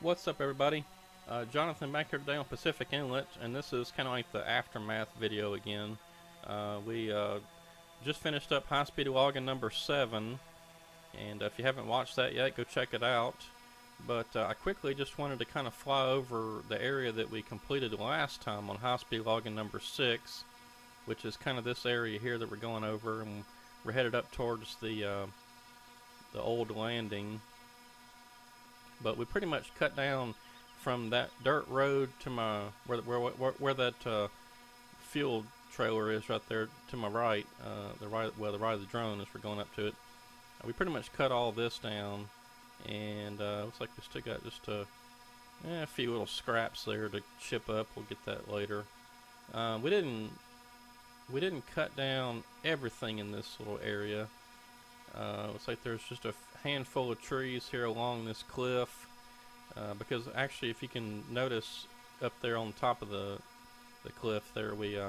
What's up, everybody? Jonathan back here today on Pacific Inlet, and this is kind of like the aftermath video again. We just finished up high-speed logging number 7, and if you haven't watched that yet, go check it out. But I quickly just wanted to kind of fly over the area that we completed last time on high-speed logging number 6, which is kind of this area here that we're going over, and we're headed up towards the old landing. But we pretty much cut down from that dirt road to my where that fuel trailer is right there to my right, the right of the drone as we're going up to it. We pretty much cut all this down, and looks like we still got just a few little scraps there to chip up. We'll get that later. We didn't cut down everything in this little area. Looks like there's just a handful of trees here along this cliff, because actually, if you can notice up there on top of the cliff there, we've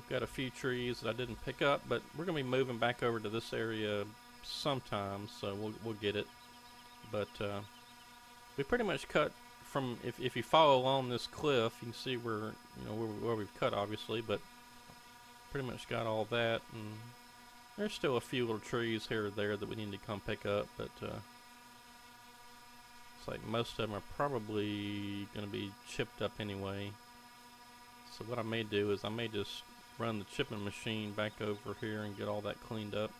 got a few trees that I didn't pick up, but we're gonna be moving back over to this area sometime, so we'll get it. But we pretty much cut from, if you follow along this cliff, you can see where we've cut, obviously, but pretty much got all that. And there's still a few little trees here or there that we need to come pick up, but looks like most of them are probably going to be chipped up anyway. So what I may do is I may just run the chipping machine back over here and get all that cleaned up.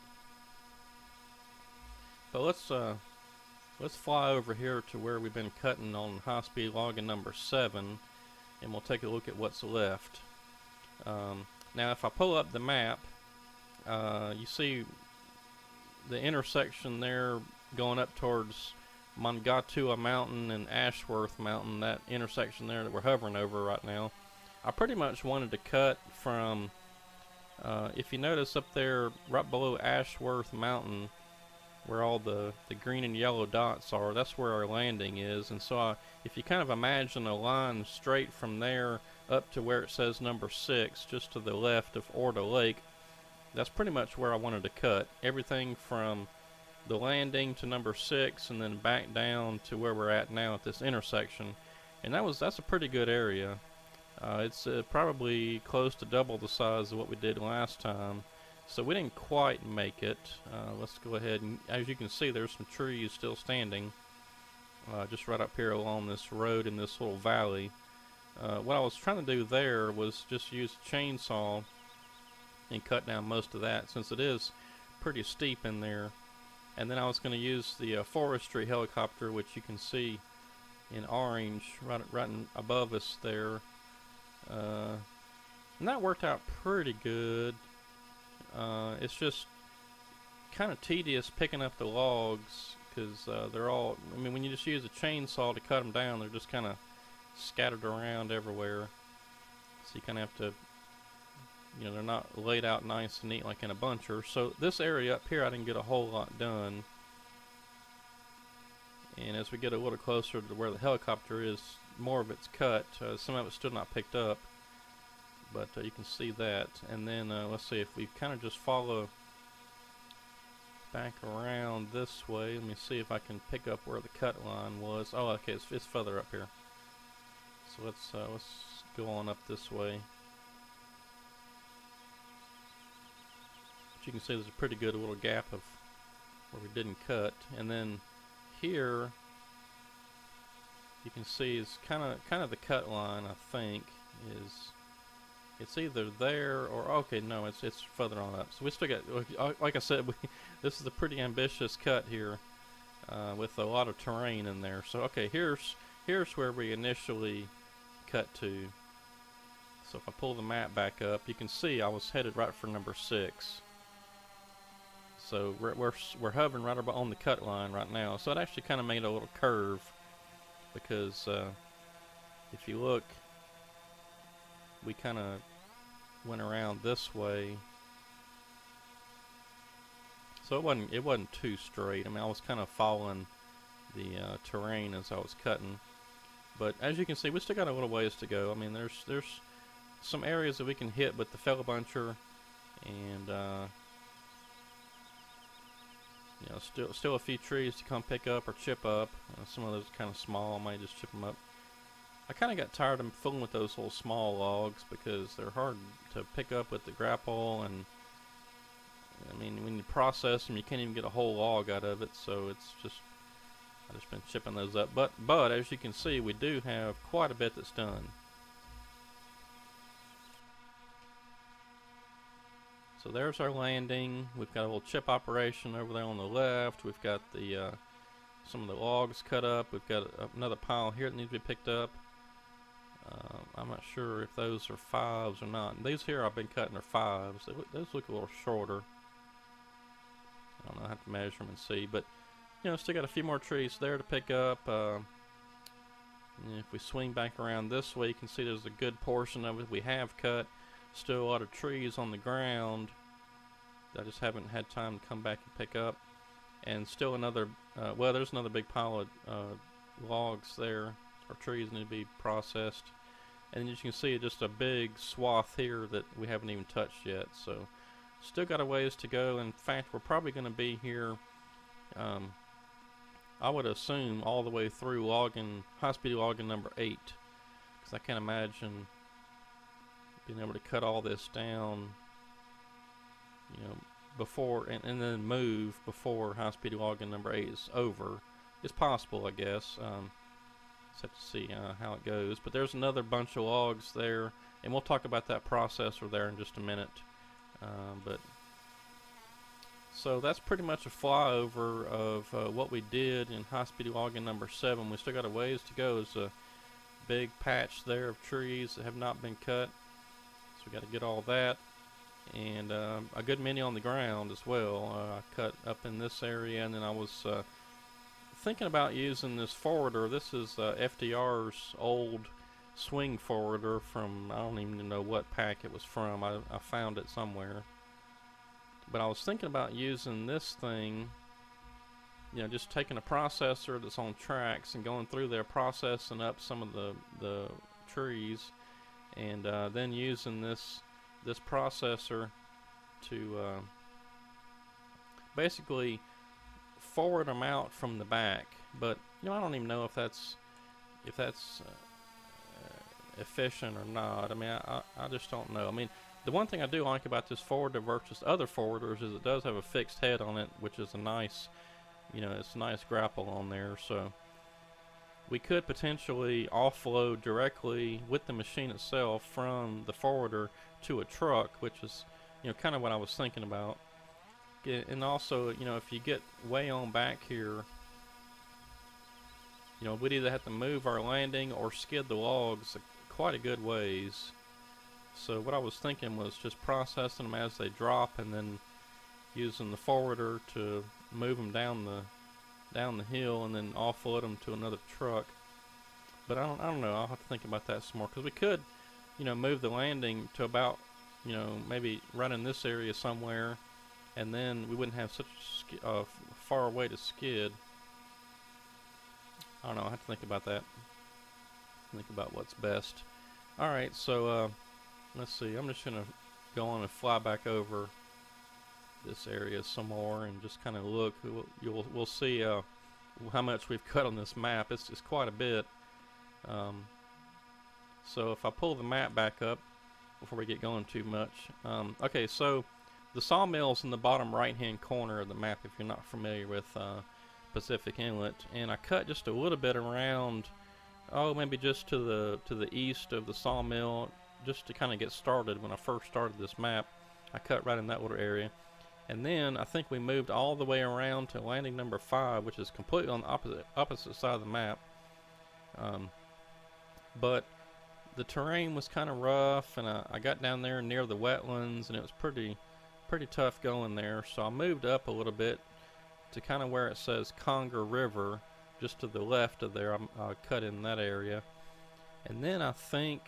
But let's fly over here to where we've been cutting on high-speed logging number 7, and we'll take a look at what's left. Now, if I pull up the map, you see the intersection there going up towards Mangatua Mountain and Ashworth Mountain, that intersection there that we're hovering over right now. I pretty much wanted to cut from, if you notice up there right below Ashworth Mountain, where all the green and yellow dots are, that's where our landing is. And so if you kind of imagine a line straight from there up to where it says number 6, just to the left of Orta Lake, that's pretty much where I wanted to cut. Everything from the landing to number 6, and then back down to where we're at now at this intersection. And that's a pretty good area. It's probably close to double the size of what we did last time. So we didn't quite make it. Let's go ahead, and as you can see, there's some trees still standing just right up here along this road in this little valley. What I was trying to do there was just use a chainsaw and cut down most of that, since it is pretty steep in there. And then I was going to use the forestry helicopter, which you can see in orange right above us there, and that worked out pretty good. It's just kind of tedious picking up the logs, because they're all, I mean, when you just use a chainsaw to cut them down, they're just kind of scattered around everywhere. So you kind of have to, they're not laid out nice and neat like in a buncher. So this area up here I didn't get a whole lot done. And as we get a little closer to where the helicopter is, more of it's cut. Some of it's still not picked up, but you can see that. And then let's see, if we kind of just follow back around this way, let me see if I can pick up where the cut line was. Oh, okay, it's further up here. So let's go on up this way. You can see there's a pretty good little gap of where we didn't cut, and then here you can see is kind of the cut line. I think it's either there or, okay, no, it's further on up. So we still got, like I said, this is a pretty ambitious cut here with a lot of terrain in there. So okay, here's where we initially cut to. So if I pull the map back up, you can see I was headed right for number 6. So we're hovering right about on the cut line right now. So it actually kind of made a little curve, because if you look, we kind of went around this way. So it wasn't too straight. I mean, I was kind of following the terrain as I was cutting. But as you can see, we still got a little ways to go. I mean, there's some areas that we can hit with the fellow buncher, and still a few trees to come pick up or chip up. Some of those are kind of small. I might just chip them up. I kind of got tired of fooling with those little small logs because they're hard to pick up with the grapple, and I mean, when you process them, you can't even get a whole log out of it. So it's just, I've just been chipping those up. But as you can see, we do have quite a bit that's done. So there's our landing. We've got a little chip operation over there on the left. We've got the some of the logs cut up. We've got another pile here that needs to be picked up. I'm not sure if those are 5s or not. And these here I've been cutting are 5s. Those look a little shorter. I don't know, I have to measure them and see. But, you know, still got a few more trees there to pick up. If we swing back around this way, you can see there's a good portion of it we have cut. Still a lot of trees on the ground that I just haven't had time to come back and pick up. And still another, well, there's another big pile of logs there, or trees need to be processed. And as you can see, just a big swath here that we haven't even touched yet. So still got a ways to go. In fact, we're probably going to be here, I would assume, all the way through high-speed logging number 8, because I can't imagine being able to cut all this down, you know, before and then move before high-speed logging number 8 is over. It's possible, I guess. Just have to see how it goes. But there's another bunch of logs there, and we'll talk about that processor there in just a minute. But so that's pretty much a flyover of what we did in high-speed logging number 7. We still got a ways to go. There's a big patch there of trees that have not been cut, so we got to get all that, and a good many on the ground as well. I cut up in this area, and then I was thinking about using this forwarder. This is FDR's old swing forwarder from, I don't even know what pack it was from. I found it somewhere. But I was thinking about using this thing, you know, just taking a processor that's on tracks and going through there, processing up some of the trees, and then using this processor to basically forward them out from the back. But you know, I don't even know if that's efficient or not. I mean, I just don't know. I mean, the one thing I do like about this forwarder versus other forwarders is it does have a fixed head on it, which is a nice, you know, it's a nice grapple on there. So we could potentially offload directly with the machine itself from the forwarder to a truck, which is, you know, kind of what I was thinking about. And also, you know, if you get way on back here, you know, we'd either have to move our landing or skid the logs quite a good ways. So what I was thinking was just processing them as they drop, and then using the forwarder to move them down the hill, and then offload them to another truck. But I don't know. I'll have to think about that some more, because we could, you know, move the landing to about, you know, maybe right in this area somewhere, and then we wouldn't have such a far away to skid. I don't know. I have to think about that. Think about what's best. All right, so let's see. I'm just gonna go on and fly back over this area some more and just kind of look. We'll see how much we've cut on this map. It's quite a bit. So if I pull the map back up before we get going too much. Okay, so the sawmill's in the bottom right-hand corner of the map if you're not familiar with Pacific Inlet, and I cut just a little bit around, maybe just to the east of the sawmill, just to kind of get started. When I first started this map, I cut right in that little area, and then I think we moved all the way around to landing number 5, which is completely on the opposite side of the map. But the terrain was kind of rough, and I got down there near the wetlands, and it was pretty tough going there. So I moved up a little bit to kind of where it says Conger River, just to the left of there. I cut in that area, and then I think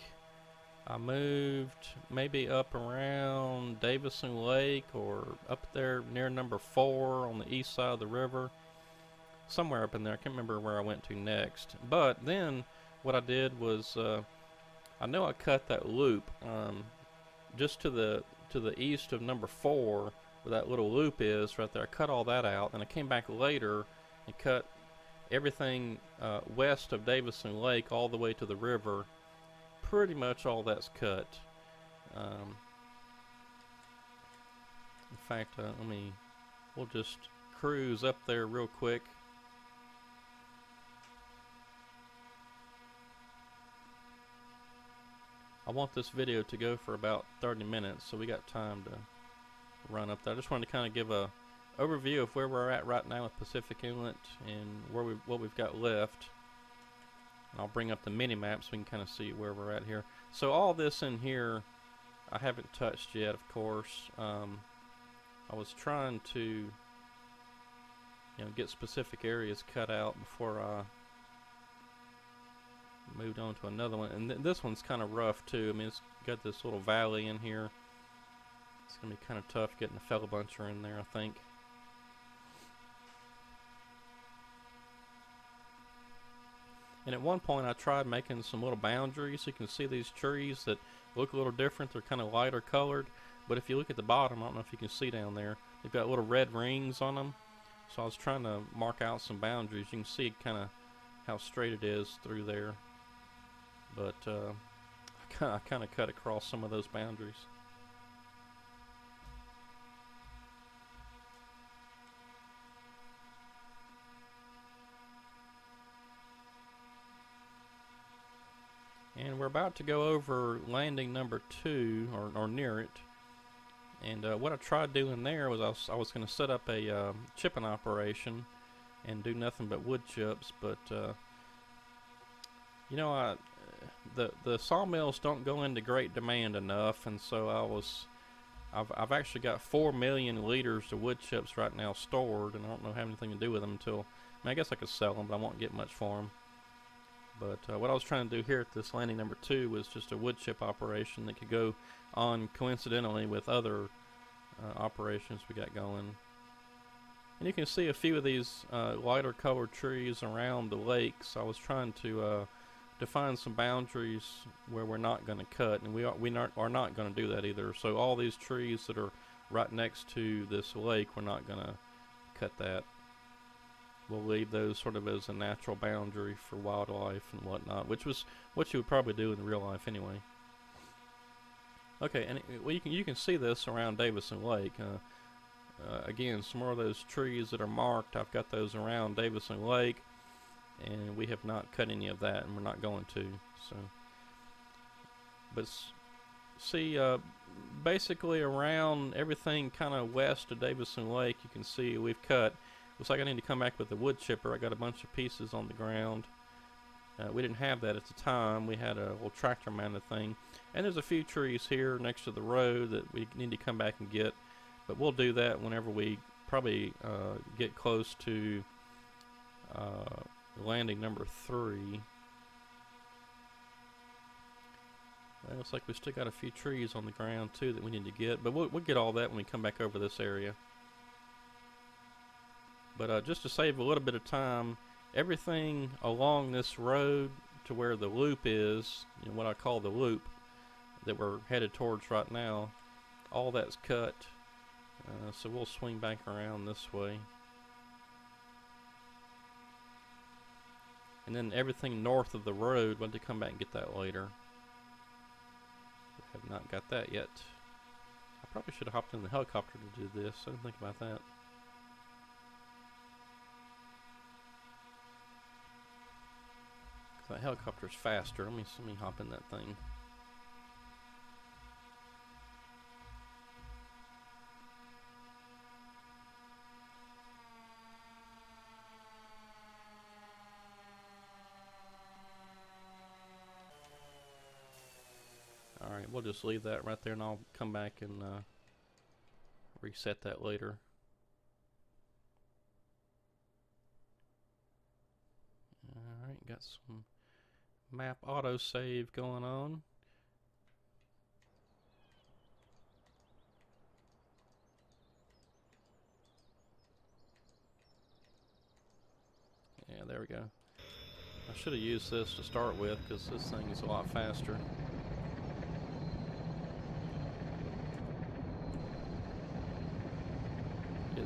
I moved maybe up around Davison Lake, or up there near number 4 on the east side of the river, somewhere up in there. I can't remember where I went to next. But then what I did was I know I cut that loop just to the east of number 4, where that little loop is right there. I cut all that out, and I came back later and cut everything west of Davison Lake all the way to the river. Pretty much all that's cut. In fact, we'll just cruise up there real quick. I want this video to go for about 30 minutes, so we got time to run up there. I just wanted to kind of give a overview of where we're at right now with Pacific Inlet and what we've got left. And I'll bring up the mini map so we can kind of see where we're at here. So all this in here I haven't touched yet, of course. I was trying to get specific areas cut out before I moved on to another one. And this one's kind of rough too. I mean, it's got this little valley in here. It's going to be kind of tough getting a fellabuncher in there, I think. And at one point I tried making some little boundaries. You can see these trees that look a little different. They're kind of lighter colored. But if you look at the bottom, I don't know if you can see down there, they've got little red rings on them. So I was trying to mark out some boundaries. You can see kind of how straight it is through there. But I kind of cut across some of those boundaries. And we're about to go over landing number 2, or near it. And what I tried doing there was I was going to set up a chipping operation and do nothing but wood chips, but the sawmills don't go into great demand enough, and so I've actually got 4 million liters of wood chips right now stored, and I don't know have anything to do with them until, I guess I could sell them, but I won't get much for them. But what I was trying to do here at this landing number 2 was just a wood chip operation that could go on coincidentally with other operations we got going. And you can see a few of these lighter colored trees around the lakes. I was trying to define some boundaries where we're not going to cut, and we are not going to do that either. So all these trees that are right next to this lake, we're not going to cut that. We'll leave those sort of as a natural boundary for wildlife and whatnot, which was what you would probably do in real life anyway. Okay, and you can see this around Davison Lake. Again, some more of those trees that are marked, I've got those around Davison Lake, and we have not cut any of that, and we're not going to. So, but see, basically around everything kind of west of Davison Lake, you can see we've cut. Looks like I need to come back with a wood chipper. I got a bunch of pieces on the ground. We didn't have that at the time. We had a little tractor mounted thing. And there's a few trees here next to the road that we need to come back and get. But we'll do that whenever we probably get close to landing number 3. Well, looks like we still got a few trees on the ground too that we need to get. But we'll get all that when we come back over this area. But just to save a little bit of time, everything along this road to where the loop is, what I call the loop that we're headed towards right now, all that's cut. So we'll swing back around this way. And then everything north of the road, we'll have to come back and get that later. We have not got that yet. I probably should have hopped in the helicopter to do this. I didn't think about that. That helicopter's faster. Let me hop in that thing. Alright, we'll just leave that right there, and I'll come back and reset that later. Alright, got some map autosave going on. Yeah, there we go. I should have used this to start with because this thing is a lot faster.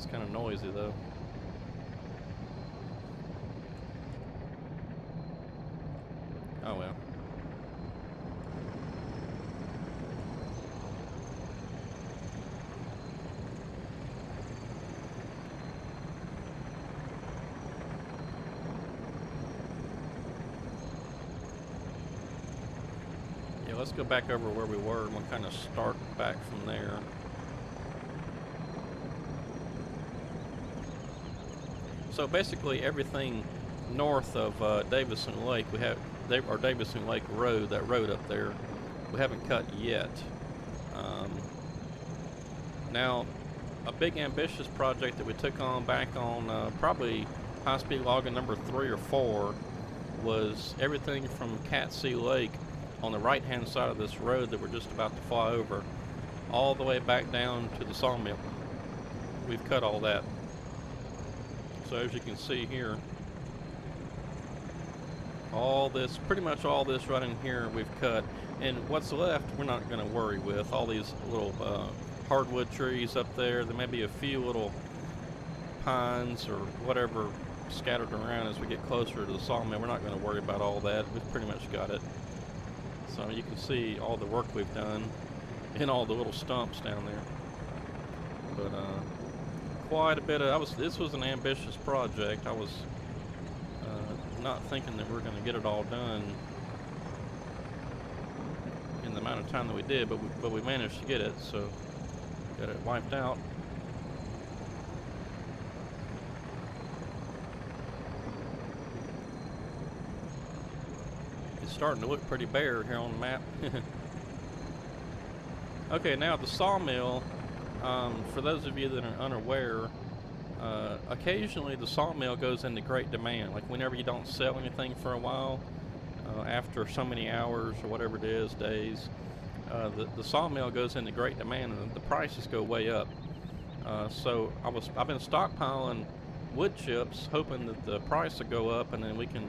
It's kind of noisy though. Oh well. Yeah, let's go back over where we were and we'll kind of start back from there. So basically everything north of Davison Lake, we have our Davison Lake Road, that road up there, we haven't cut yet. Now, a big ambitious project that we took on back on probably high-speed logging number 3 or 4 was everything from Catsea Lake on the right-hand side of this road that we're just about to fly over, all the way back down to the sawmill. We've cut all that. So as you can see here, all this, pretty much all this right in here we've cut, and what's left we're not going to worry with. All these little hardwood trees up there, there may be a few little pines or whatever scattered around as we get closer to the sawmill. We're not going to worry about all that. We've pretty much got it. So you can see all the work we've done and all the little stumps down there. But quite a bit of, this was an ambitious project. I was not thinking that we were going to get it all done in the amount of time that we did, but we managed to get it, so got it wiped out. It's starting to look pretty bare here on the map. Okay, now the sawmill, for those of you that are unaware, occasionally the sawmill goes into great demand. Like whenever you don't sell anything for a while, after so many hours or whatever it is, days, the sawmill goes into great demand and the prices go way up. So I've been stockpiling wood chips, hoping that the price will go up, and then we can.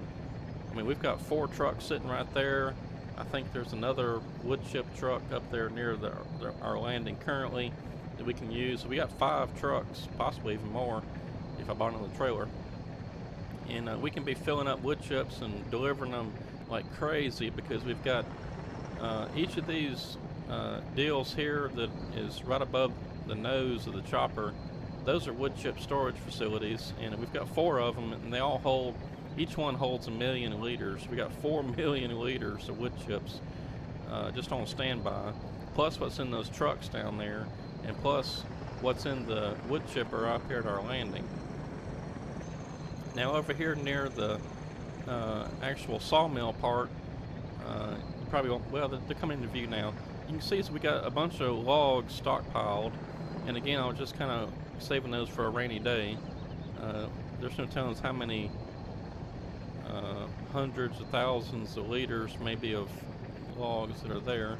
I mean, we've got 4 trucks sitting right there. I think there's another wood chip truck up there near our landing currently that we can use. So we got 5 trucks, possibly even more, if I bought another trailer. And we can be filling up wood chips and delivering them like crazy, because we've got each of these deals here that is right above the nose of the chopper. Those are wood chip storage facilities, and we've got 4 of them, and they all hold, each one holds 1 million liters. We got 4 million liters of wood chips just on standby, plus what's in those trucks down there, and plus what's in the wood chipper up here at our landing. Now over here near the actual sawmill part, you probably won't, well, they're coming into view now. You can see, so we got a bunch of logs stockpiled, and again, I was just kind of saving those for a rainy day. There's no telling us how many hundreds of thousands of liters maybe of logs that are there.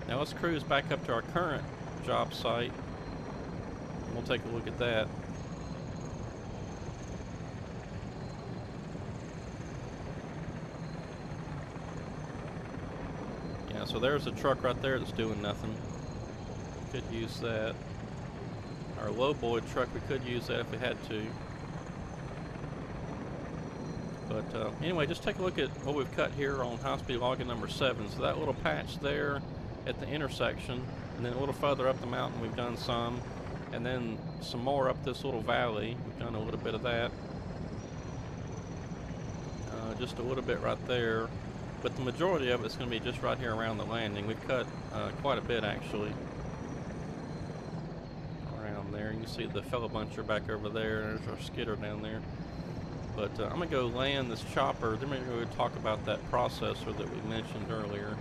Now let's cruise back up to our current job site, and we'll take a look at that. Yeah, so there's a truck right there that's doing nothing. Could use that. Our lowboy truck, we could use that if we had to. But anyway, just take a look at what we've cut here on high-speed logging number 7. So that little patch there at the intersection, and then a little further up the mountain we've done some, and then some more up this little valley. We've done a little bit of that. Just a little bit right there. But the majority of it's going to be just right here around the landing. We've cut quite a bit, actually. Around there. You can see the fellow buncher back over there. There's our skidder down there. But I'm going to go land this chopper. Then we're going to talk about that processor that we mentioned earlier.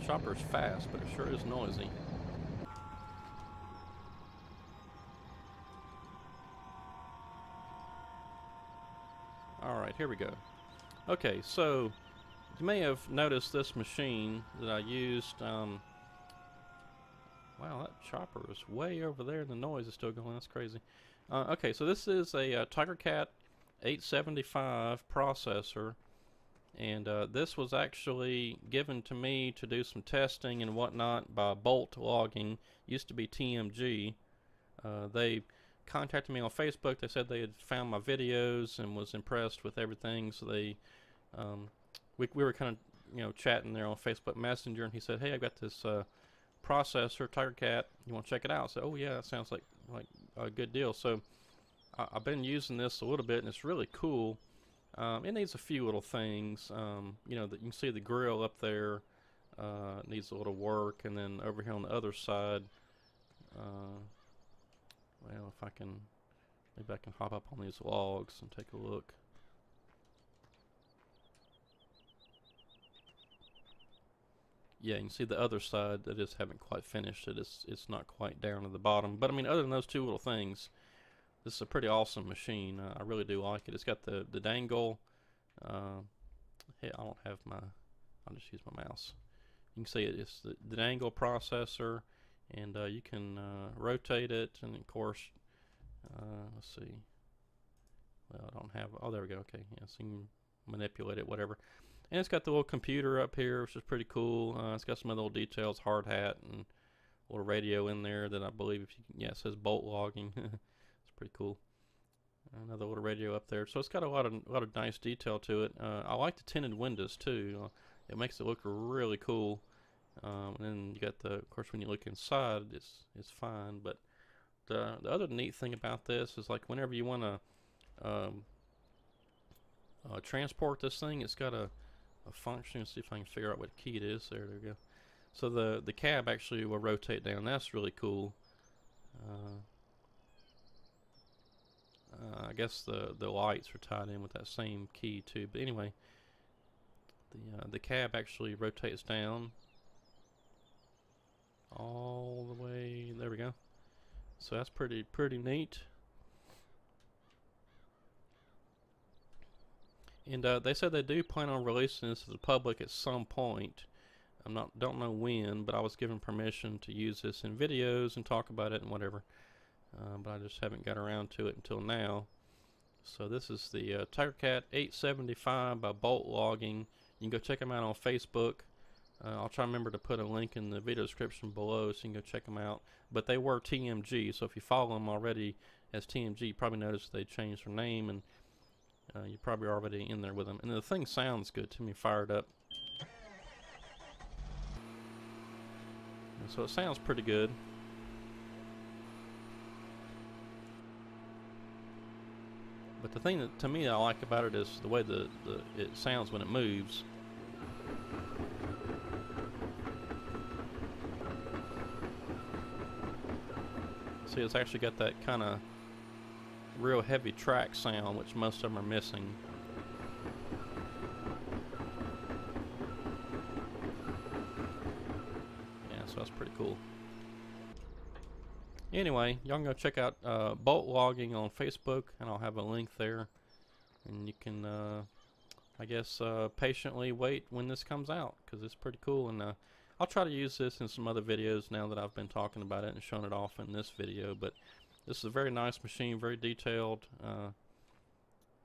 Chopper's fast, but it sure is noisy. Alright, here we go. Okay, so You may have noticed this machine that I used. Wow, that chopper is way over there and the noise is still going. That's crazy. Okay, so this is a Tigercat 875 processor, and this was actually given to me to do some testing and whatnot by Bolt Logging. Used to be TMG. They contacted me on Facebook. They said they had found my videos and was impressed with everything, so they we were kind of chatting there on Facebook Messenger, and he said, "Hey, I've got this processor, Tigercat. You want to check it out?" So, oh yeah, that sounds like a good deal. So I've been using this a little bit, and it's really cool. It needs a few little things. You can see the grill up there needs a little work, and then over here on the other side, well, if I can, maybe I can hop up on these logs and take a look. Yeah, you can see the other side that just haven't quite finished it. It's not quite down to the bottom. But I mean, other than those two little things, this is a pretty awesome machine. I really do like it. It's got the dangle. Hey, I don't have my. I'll just use my mouse. You can see it's the dangle processor, and you can rotate it. And of course, let's see. Well, I don't have. Oh, there we go. Okay, yeah, so you can manipulate it, whatever. And it's got the little computer up here, which is pretty cool. It's got some other little details, hard hat, and a little radio in there that I believe, if you can, yeah, it says Bolt Logging. It's pretty cool. Another little radio up there. So it's got a lot of nice detail to it. I like the tinted windows too. It makes it look really cool. And then you got of course, when you look inside, it's fine. But the other neat thing about this is, like, whenever you want to transport this thing, it's got a function. Let's see if I can figure out what key it is. There we go. So the cab actually will rotate down. That's really cool. I guess the lights are tied in with that same key too. But anyway, the cab actually rotates down all the way. There we go. So that's pretty neat. And they said they do plan on releasing this to the public at some point. Don't know when, but I was given permission to use this in videos and talk about it and whatever. But I just haven't got around to it until now. So this is the Tigercat 875 by Bolt Logging. You can go check them out on Facebook. I'll try to remember to put a link in the video description below so you can go check them out. But they were TMG, so if you follow them already as TMG, you probably noticed they changed their name, and you're probably already in there with them. And the thing sounds good to me, fired up. And so it sounds pretty good. But the thing that to me I like about it is the way it sounds when it moves. See, it's actually got that kind of real heavy track sound, which most of them are missing. Yeah, so that's pretty cool. Anyway, y'all can go check out Bolt Logging on Facebook, and I'll have a link there, and you can I guess patiently wait when this comes out, because it's pretty cool. And I'll try to use this in some other videos now that I've been talking about it and showing it off in this video. But this is a very nice machine, very detailed,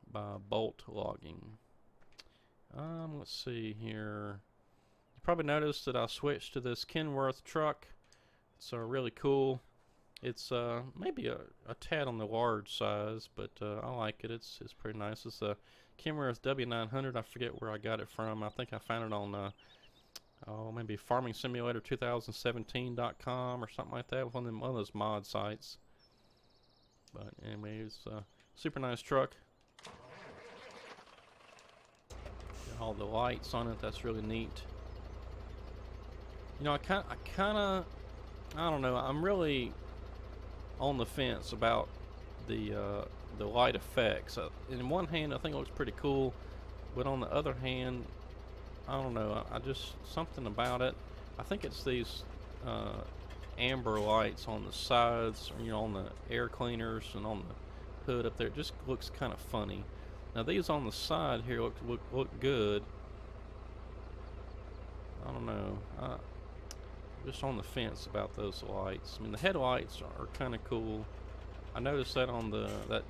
by Bolt Logging. Let's see here. You probably noticed that I switched to this Kenworth truck. It's really cool. It's maybe a tad on the large size, but I like it. It's pretty nice. It's a Kenworth W900. I forget where I got it from. I think I found it on maybe Farming Simulator 2017.com or something like that, one of those mod sites. But anyway, it's a super nice truck. Got all the lights on it. That's really neat. You know, I don't know. I'm really on the fence about the light effects. In one hand, I think it looks pretty cool, but on the other hand, I don't know. I just something about it. I think it's these amber lights on the sides, or, on the air cleaners and on the hood up there. It just looks kind of funny. Now these on the side here look good, I don't know. Just on the fence about those lights. I mean, the headlights are kind of cool. I noticed that on that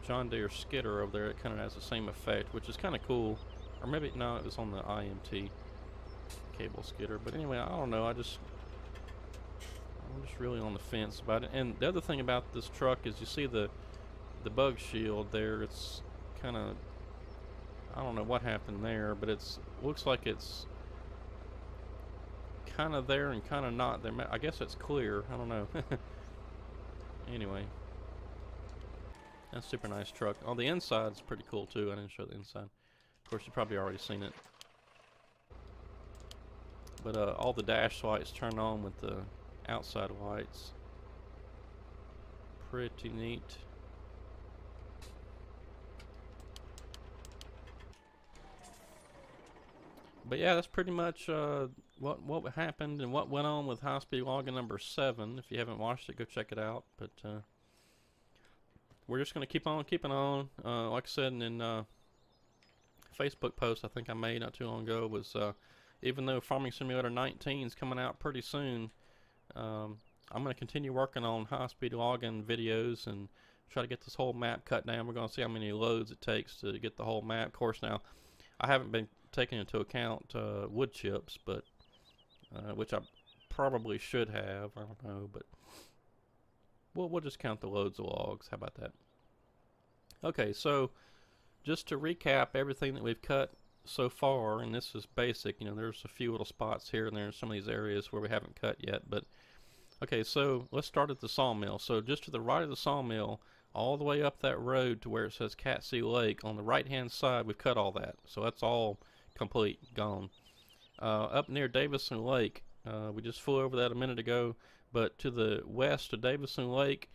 John Deere skidder over there, it kind of has the same effect, which is kind of cool. Or maybe, no, it was on the IMT cable skidder. But anyway, I don't know. I'm just really on the fence about it. And the other thing about this truck is you see the bug shield there. It's kind of, I don't know what happened there, but looks like it's kind of there and kind of not there. I guess it's clear. I don't know. Anyway, that's a super nice truck. On the inside's pretty cool too. I didn't show the inside. Of course, you've probably already seen it. But all the dash lights turn on with the outside lights. Pretty neat. But yeah, that's pretty much what happened and what went on with high-speed logging number 7. If you haven't watched it, go check it out. But we're just going to keep on keeping on. Like I said in Facebook post I think I made not too long ago was even though Farming Simulator 19 is coming out pretty soon, I'm going to continue working on high-speed logging videos and try to get this whole map cut down. We're going to see how many loads it takes to get the whole map. Of course, now I haven't been taking into account wood chips, but which I probably should have. I don't know, but we'll just count the loads of logs. How about that? Okay, so just to recap everything that we've cut so far, and this is basic. You know, there's a few little spots here and there in some of these areas where we haven't cut yet, but okay, so let's start at the sawmill. So just to the right of the sawmill, all the way up that road to where it says Catsea Lake, on the right hand side, we've cut all that. So that's all complete, gone. Up near Davison Lake, we just flew over that a minute ago, but to the west of Davison Lake,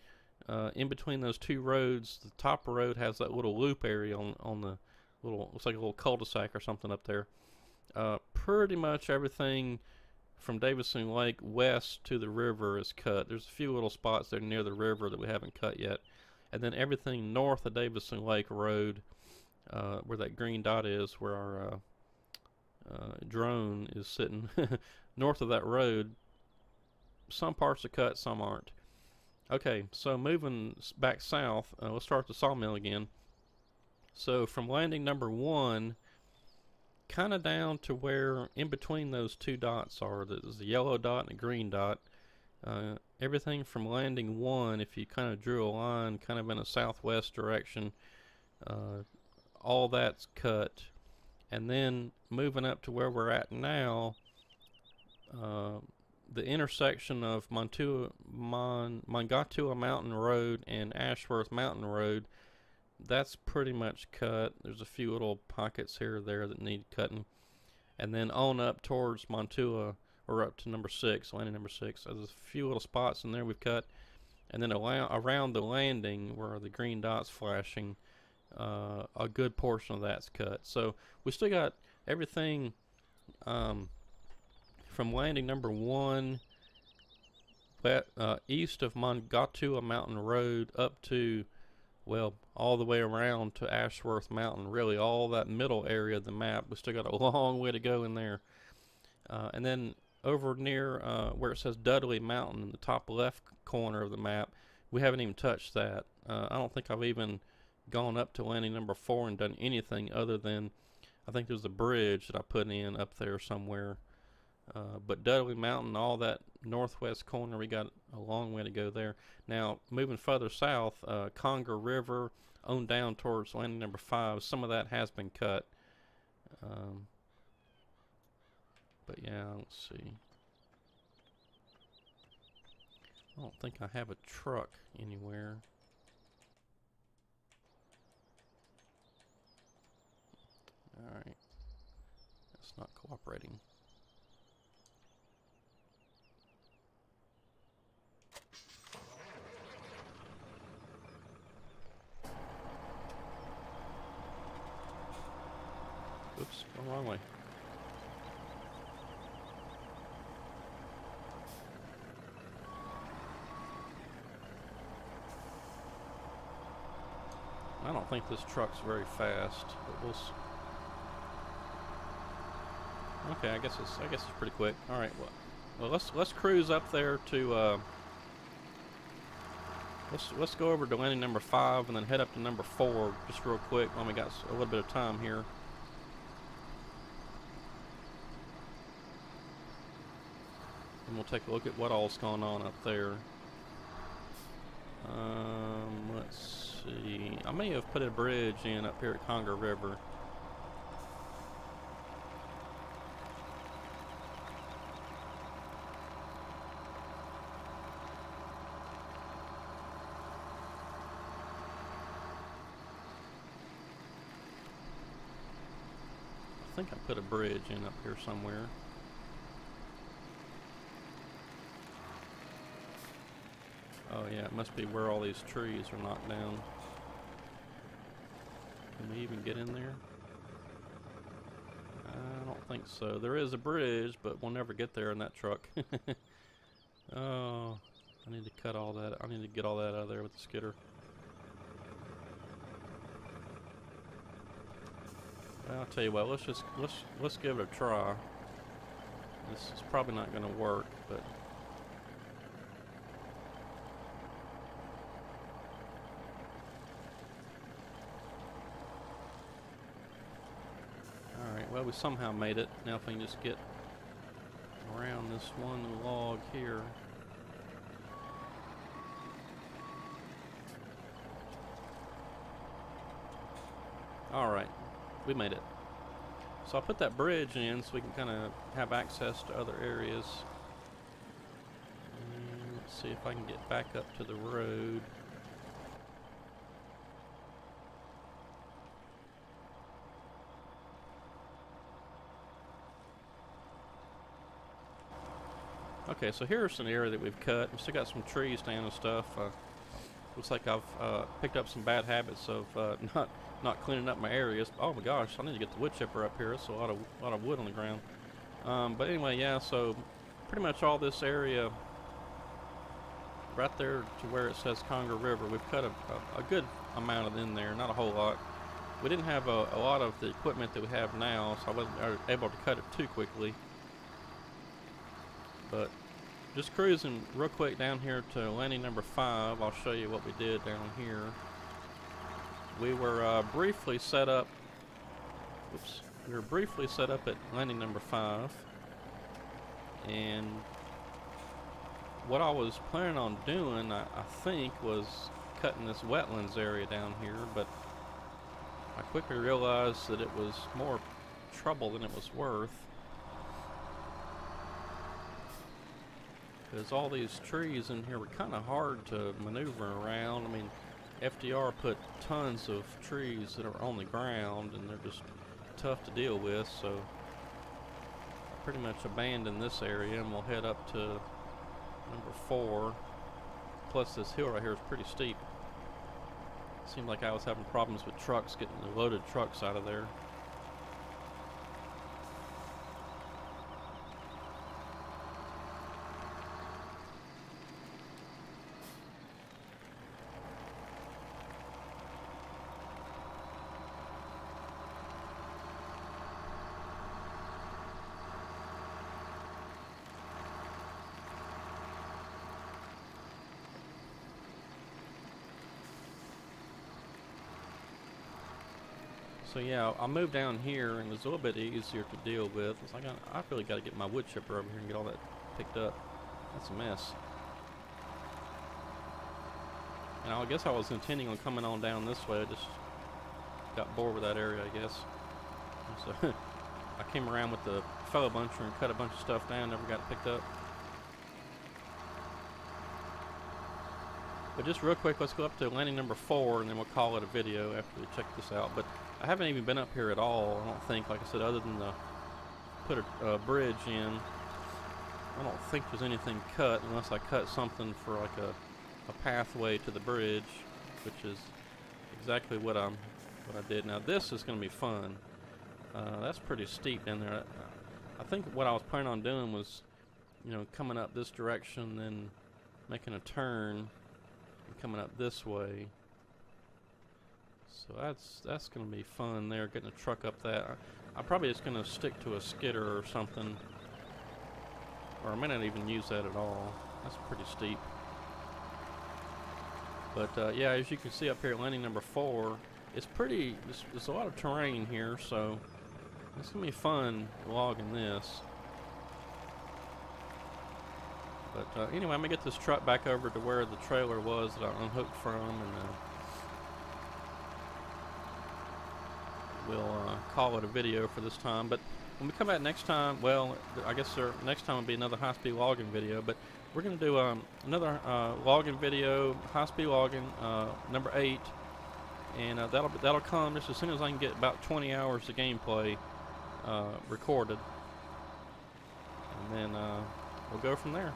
in between those two roads, the top road has that little loop area on the little, looks like a little cul-de-sac or something up there. Pretty much everything from Davison Lake west to the river is cut. There's a few little spots there near the river that we haven't cut yet. And then everything north of Davison Lake Road, where that green dot is, where our drone is sitting, north of that road, some parts are cut, some aren't. Okay, so moving back south, let's start the sawmill again. So from landing number 1, kind of down to where in between those two dots are, there's the yellow dot and the green dot. Everything from landing 1, if you kind of drew a line kind of in a southwest direction, all that's cut. And then moving up to where we're at now, the intersection of Mongatua Mountain Road and Ashworth Mountain Road, that's pretty much cut. There's a few little pockets here or there that need cutting. And then on up towards Montua, or up to number 6, landing number 6. There's a few little spots in there we've cut. And then around the landing where the green dot's flashing, a good portion of that's cut. So we still got everything from landing number 1 east of Mogatua Mountain Road up to, well, all the way around to Ashworth Mountain. Really, all that middle area of the map, we still got a long way to go in there. And then over near where it says Dudley Mountain in the top left corner of the map, we haven't even touched that. I don't think I've even gone up to landing number 4 and done anything other than, I think there's a bridge that I put in up there somewhere. But Dudley Mountain, all that northwest corner, we got a long way to go there. Now, moving further south, Conger River on down towards landing number 5, some of that has been cut. But yeah, let's see. I don't think I have a truck anywhere. Alright. That's not cooperating. Oops, going the wrong way. I don't think this truck's very fast, but we'll Okay, I guess it's pretty quick. All right, well let's cruise up there to let's go over to landing number 5 and then head up to number 4 just real quick when we got a little bit of time here. And we'll take a look at what all's going on up there. Let's see. I may have put a bridge in up here at Congo River. I think I put a bridge in up here somewhere. Oh yeah, it must be where all these trees are knocked down. Can we even get in there? I don't think so. There is a bridge, but we'll never get there in that truck. Oh, I need to cut all that. I need to get all that out of there with the skidder. I'll tell you what. Let's give it a try. This is probably not going to work, but. Alright, well we somehow made it. Now if we can just get around this one log here. Alright, we made it. So I'll put that bridge in so we can kind of have access to other areas. And let's see if I can get back up to the road. Okay, so here's an area that we've cut. We still got some trees down and stuff. Looks like I've picked up some bad habits of not cleaning up my areas. Oh my gosh, I need to get the wood chipper up here. There's a lot of wood on the ground. But anyway, yeah. So pretty much all this area, right there to where it says Congo River, we've cut a good amount of it in there. Not a whole lot. We didn't have a lot of the equipment that we have now, so I wasn't able to cut it too quickly. But just cruising real quick down here to landing number 5. I'll show you what we did down here. We were briefly set up. Oops. We were briefly set up at landing number 5, and what I was planning on doing, I think, was cutting this wetlands area down here. But I quickly realized that it was more trouble than it was worth. Because all these trees in here were kind of hard to maneuver around. I mean, FDR put tons of trees that are on the ground, and they're just tough to deal with. So I pretty much abandoned this area, and we'll head up to number 4. Plus, this hill right here is pretty steep. Seemed like I was having problems with trucks, getting the loaded trucks out of there. So yeah, I moved down here, and it was a little bit easier to deal with. It's like I really got to get my wood chipper over here and get all that picked up. That's a mess. And I guess I was intending on coming on down this way. I just got bored with that area, I guess. And so I came around with the fellow buncher and cut a bunch of stuff down. Never got it picked up. But just real quick, let's go up to landing number 4, and then we'll call it a video after we check this out. But I haven't even been up here at all, I don't think, like I said, other than put a bridge in. I don't think there's anything cut unless I cut something for like a pathway to the bridge, which is exactly what I did. Now this is going to be fun. That's pretty steep down there. I think what I was planning on doing was, you know, coming up this direction, then making a turn, coming up this way. So that's going to be fun there, getting a truck up that. I'm probably just going to stick to a skidder or something. Or I may not even use that at all. That's pretty steep. But yeah, as you can see up here at landing number 4, it's pretty, there's a lot of terrain here, so it's going to be fun logging this. But anyway, I'm going to get this truck back over to where the trailer was that I unhooked from, and we'll call it a video for this time. But when we come back next time, well, I guess next time will be another high-speed logging video, but we're going to do another logging video, high-speed logging, number 8, and that'll come just as soon as I can get about 20 hours of gameplay recorded, and then we'll go from there.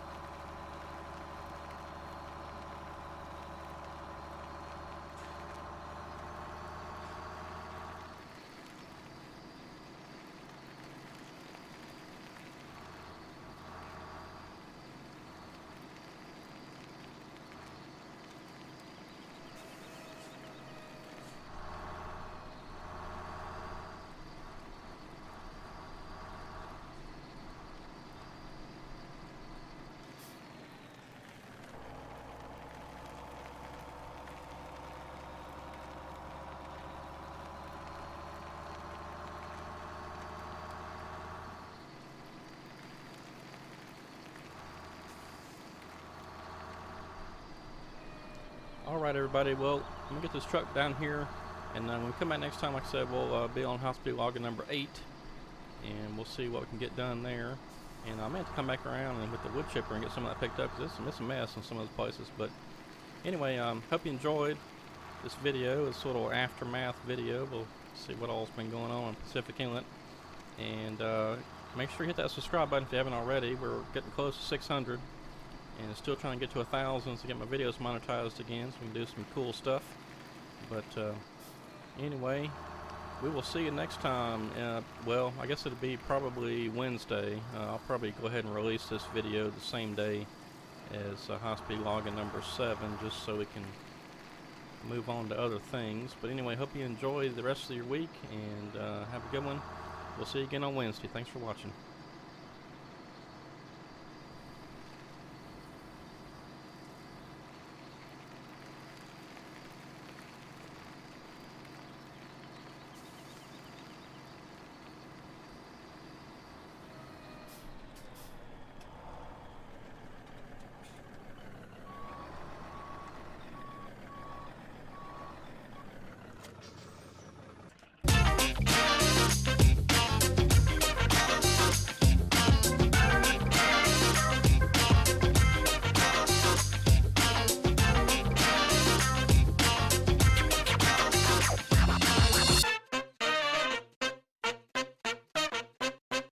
Alright everybody, well, I'm going to get this truck down here, and when we come back next time, like I said, we'll be on high-speed logging number 8, and we'll see what we can get done there. And I may have to come back around and with the wood chipper and get some of that picked up, because it's a mess in some of those places. But anyway, hope you enjoyed this video, this little aftermath video. We'll see what all's been going on in Pacific Inlet. And make sure you hit that subscribe button if you haven't already. We're getting close to 600. And still trying to get to 1,000 to get my videos monetized again, so we can do some cool stuff. But anyway, we will see you next time. Well, I guess it'll be probably Wednesday. I'll probably go ahead and release this video the same day as high-speed logging number 7, just so we can move on to other things. But anyway, hope you enjoy the rest of your week, and have a good one. We'll see you again on Wednesday. Thanks for watching.